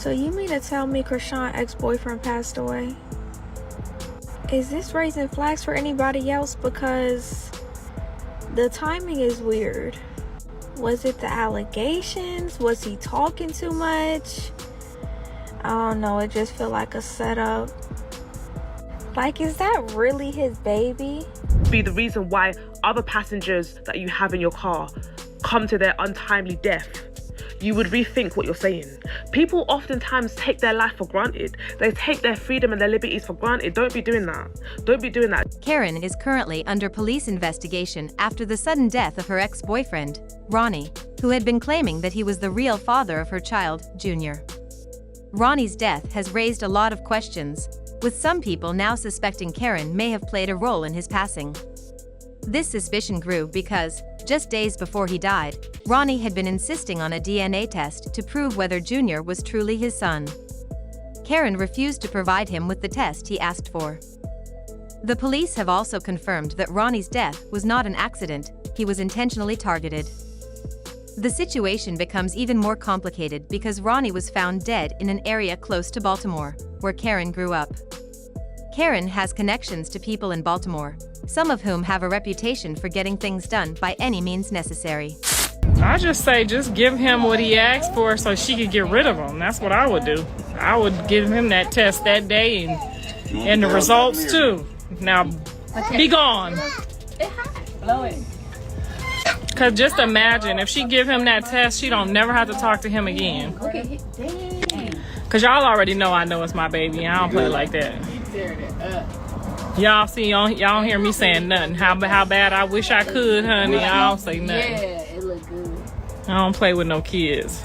So you mean to tell me Chrisean's ex-boyfriend passed away? Is this raising flags for anybody else? Because the timing is weird. Was it the allegations? Was he talking too much? I don't know, it just feel like a setup. Like, is that really his baby? Be the reason why other passengers that you have in your car come to their untimely death. You would rethink what you're saying. People oftentimes take their life for granted. They take their freedom and their liberties for granted. Don't be doing that. Don't be doing that. Karen is currently under police investigation after the sudden death of her ex-boyfriend, Ronnie, who had been claiming that he was the real father of her child, Junior. Ronnie's death has raised a lot of questions, with some people now suspecting Karen may have played a role in his passing. This suspicion grew because, just days before he died, Ronnie had been insisting on a DNA test to prove whether Junior was truly his son. Karen refused to provide him with the test he asked for. The police have also confirmed that Ronnie's death was not an accident, he was intentionally targeted. The situation becomes even more complicated because Ronnie was found dead in an area close to Baltimore, where Karen grew up. Karen has connections to people in Baltimore, some of whom have a reputation for getting things done by any means necessary. I just say just give him what he asked for so she could get rid of him. That's what I would do. I would give him that test that day and the results too. Now, be gone. Blow it. Cause just imagine if she give him that test, she don't never have to talk to him again. Okay, dang. Cause y'all already know I know it's my baby. I don't play like that. Y'all see, y'all don't hear me saying nothing. How bad I wish I could, honey. I don't say nothing. Yeah, it look good. I don't play with no kids.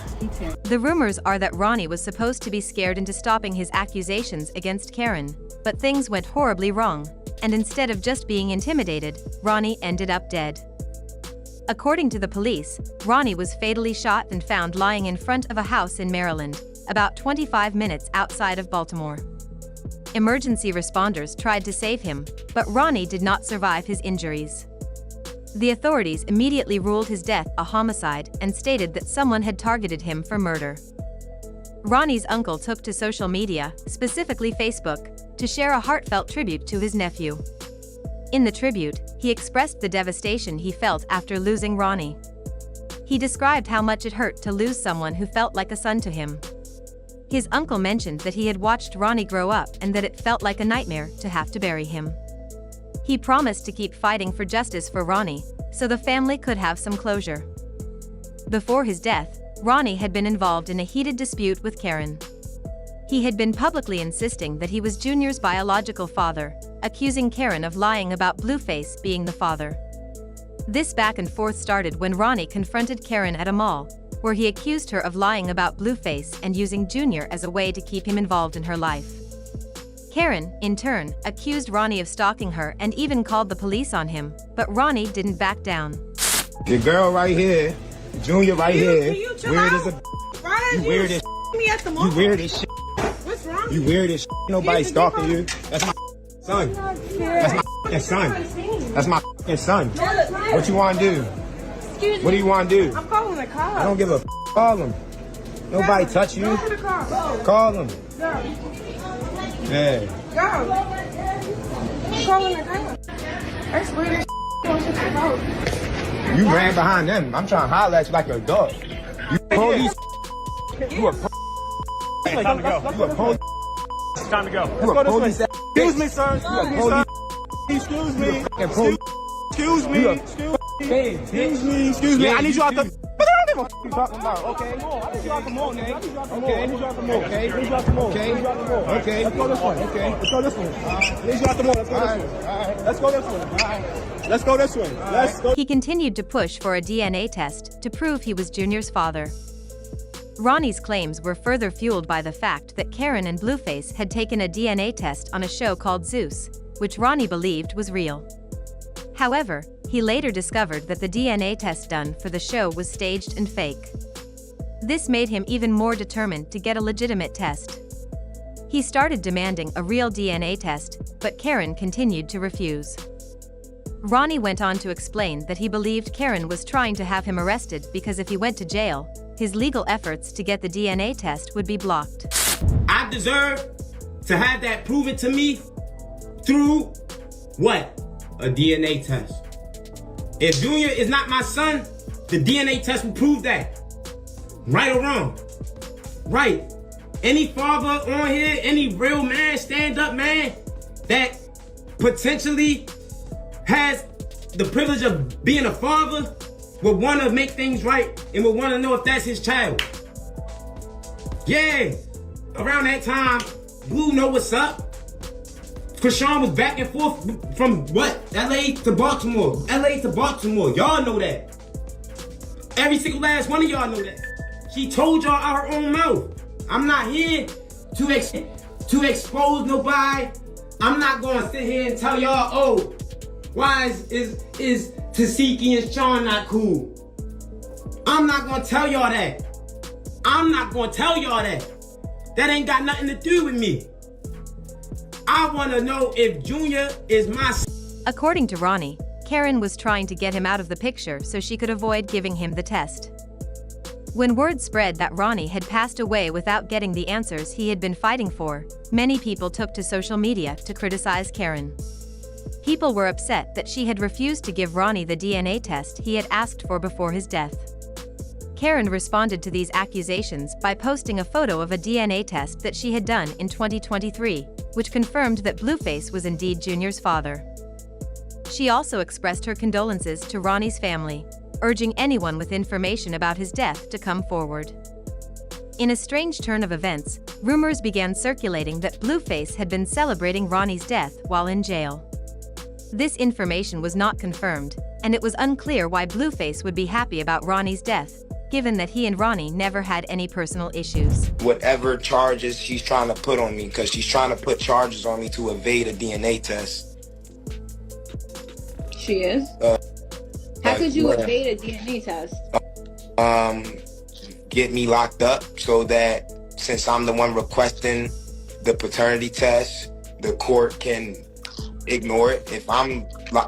The rumors are that Ronnie was supposed to be scared into stopping his accusations against Karen, but things went horribly wrong, and instead of just being intimidated, Ronnie ended up dead. According to the police, Ronnie was fatally shot and found lying in front of a house in Maryland, about 25 minutes outside of Baltimore. Emergency responders tried to save him, but Ronnie did not survive his injuries. The authorities immediately ruled his death a homicide and stated that someone had targeted him for murder. Ronnie's uncle took to social media, specifically Facebook, to share a heartfelt tribute to his nephew. In the tribute, he expressed the devastation he felt after losing Ronnie. He described how much it hurt to lose someone who felt like a son to him. His uncle mentioned that he had watched Ronnie grow up and that it felt like a nightmare to have to bury him. He promised to keep fighting for justice for Ronnie, so the family could have some closure. Before his death, Ronnie had been involved in a heated dispute with Karen. He had been publicly insisting that he was Junior's biological father, accusing Karen of lying about Blueface being the father. This back and forth started when Ronnie confronted Karen at a mall, where he accused her of lying about Blueface and using Junior as a way to keep him involved in her life. Karen, in turn, accused Ronnie of stalking her and even called the police on him, but Ronnie didn't back down. The girl right here, Junior right here, weird as a Ryan, you weird as me at the you mall. weird as What's wrong? you weird as nobody stalking you. That's my son. That's my fucking son. That's my fucking son. What you want to do? Excuse me. What do you want to do? I'm calling the cops. I don't give a call him. Nobody touch you. Go to the car. Go. Call him. Go. Yeah. Go. I'm calling the cops. That's weird as Don't shut the door. You ran behind them. I'm trying to holler at you like a dog. You police. You a Hey, time to go. You a police. Time to go. You a police. Excuse me, sir. Excuse me, sir. Excuse me. Excuse me. Excuse me. Excuse me. I need you out the. But I don't know what you're talking about. Okay. I need you out the mall, man. Okay. I need you out the mall. Okay. I need you out the mall. Okay. Okay. Let's go this one. Okay. Let's go this one. I need you out the mall. Let's go this one. Let's go this one. Let's go this one. Let's go. He continued to push for a DNA test to prove he was Junior's father. Ronnie's claims were further fueled by the fact that Karen and Blueface had taken a DNA test on a show called Zeus, which Ronnie believed was real. However, he later discovered that the DNA test done for the show was staged and fake. This made him even more determined to get a legitimate test. He started demanding a real DNA test, but Karen continued to refuse. Ronnie went on to explain that he believed Karen was trying to have him arrested because if he went to jail, his legal efforts to get the DNA test would be blocked. I deserve to have that proven to me through what? A DNA test. If Junior is not my son, the DNA test will prove that. Right or wrong? Right. Any father on here, any real man, stand-up man that potentially has the privilege of being a father would want to make things right and would want to know if that's his child. Yeah. Around that time, Blue know what's up. Chrisean was back and forth from what? LA to Baltimore. LA to Baltimore. Y'all know that. Every single last one of y'all know that. She told y'all out her own mouth. I'm not here to expose nobody. I'm not going to sit here and tell y'all, oh, why is Tasiki and Sean not cool? I'm not going to tell y'all that. I'm not going to tell y'all that. That ain't got nothing to do with me. I want to know if Junior is my son. According to Ronnie, Karen was trying to get him out of the picture so she could avoid giving him the test. When word spread that Ronnie had passed away without getting the answers he had been fighting for, many people took to social media to criticize Karen. People were upset that she had refused to give Ronnie the DNA test he had asked for before his death. Karen responded to these accusations by posting a photo of a DNA test that she had done in 2023, which confirmed that Blueface was indeed Junior's father. She also expressed her condolences to Ronnie's family, urging anyone with information about his death to come forward. In a strange turn of events, rumors began circulating that Blueface had been celebrating Ronnie's death while in jail. This information was not confirmed, and it was unclear why Blueface would be happy about Ronnie's death, given that he and Ronnie never had any personal issues. Whatever charges she's trying to put on me, because she's trying to put charges on me to evade a DNA test. She is? How could you evade a DNA test? Get me locked up so that since I'm the one requesting the paternity test, the court can ignore it. If I'm,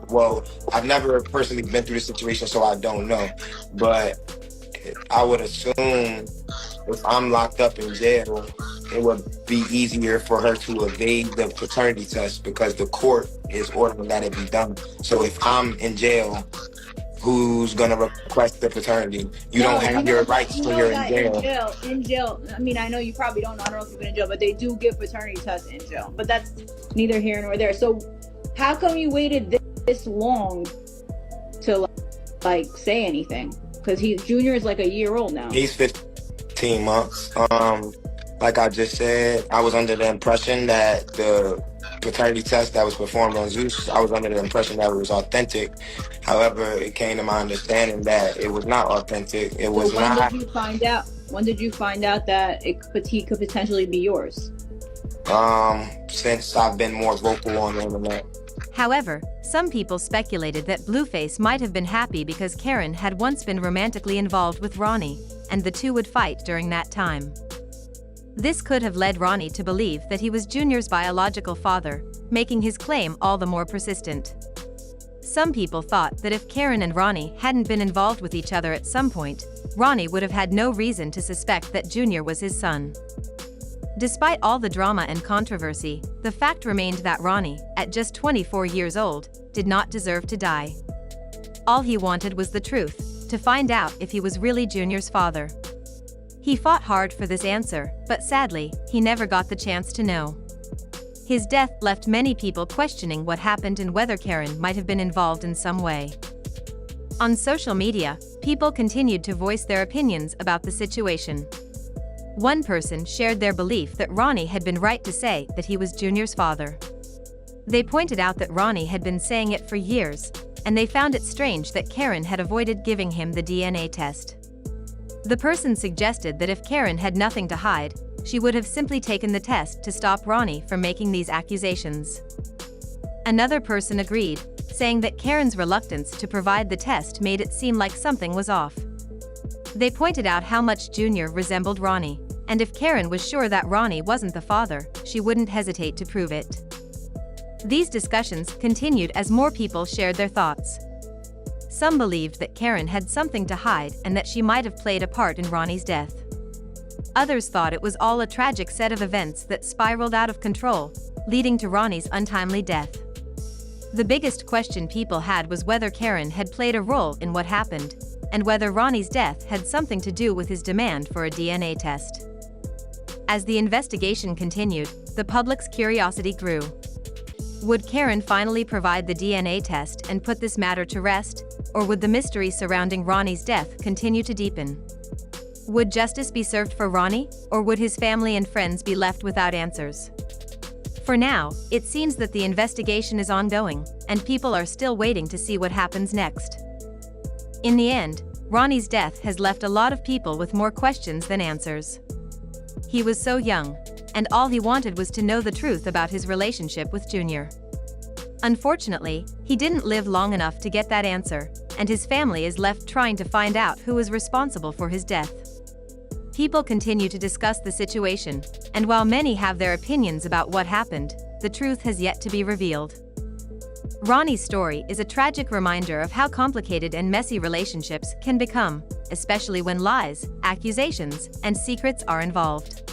well, I've never personally been through this situation, so I don't know. But I would assume if I'm locked up in jail, it would be easier for her to evade the paternity test because the court is ordering that it be done. So if I'm in jail, who's gonna request the paternity? You don't have your rights when you're in jail. In jail, I mean, I know you probably don't know, I don't know if you've been in jail, but they do give paternity tests in jail. But that's neither here nor there. So how come you waited this long to like say anything? Because Junior is like a year old now. He's 15 months. Like I just said, I was under the impression that the paternity test that was performed on Zeus, I was under the impression that it was authentic. However, it came to my understanding that it was not authentic. It was not. When did you find out? When did you find out that he could potentially be yours? Since I've been more vocal on the internet. However, some people speculated that Blueface might have been happy because Karen had once been romantically involved with Ronnie, and the two would fight during that time. This could have led Ronnie to believe that he was Junior's biological father, making his claim all the more persistent. Some people thought that if Karen and Ronnie hadn't been involved with each other at some point, Ronnie would have had no reason to suspect that Junior was his son. Despite all the drama and controversy, the fact remained that Ronnie, at just 24 years old, did not deserve to die. All he wanted was the truth, to find out if he was really Junior's father. He fought hard for this answer, but sadly, he never got the chance to know. His death left many people questioning what happened and whether Karen might have been involved in some way. On social media, people continued to voice their opinions about the situation. One person shared their belief that Ronnie had been right to say that he was Junior's father. They pointed out that Ronnie had been saying it for years, and they found it strange that Karen had avoided giving him the DNA test. The person suggested that if Karen had nothing to hide, she would have simply taken the test to stop Ronnie from making these accusations. Another person agreed, saying that Karen's reluctance to provide the test made it seem like something was off. They pointed out how much Junior resembled Ronnie, and if Karen was sure that Ronnie wasn't the father, she wouldn't hesitate to prove it. These discussions continued as more people shared their thoughts. Some believed that Karen had something to hide and that she might have played a part in Ronnie's death. Others thought it was all a tragic set of events that spiraled out of control, leading to Ronnie's untimely death. The biggest question people had was whether Karen had played a role in what happened, and whether Ronnie's death had something to do with his demand for a DNA test. As the investigation continued, the public's curiosity grew. Would Karen finally provide the DNA test and put this matter to rest, or would the mystery surrounding Ronnie's death continue to deepen? Would justice be served for Ronnie, or would his family and friends be left without answers? For now, it seems that the investigation is ongoing, and people are still waiting to see what happens next. In the end, Ronnie's death has left a lot of people with more questions than answers. He was so young, and all he wanted was to know the truth about his relationship with Junior. Unfortunately, he didn't live long enough to get that answer, and his family is left trying to find out who was responsible for his death. People continue to discuss the situation, and while many have their opinions about what happened, the truth has yet to be revealed. Ronnie's story is a tragic reminder of how complicated and messy relationships can become, especially when lies, accusations, and secrets are involved.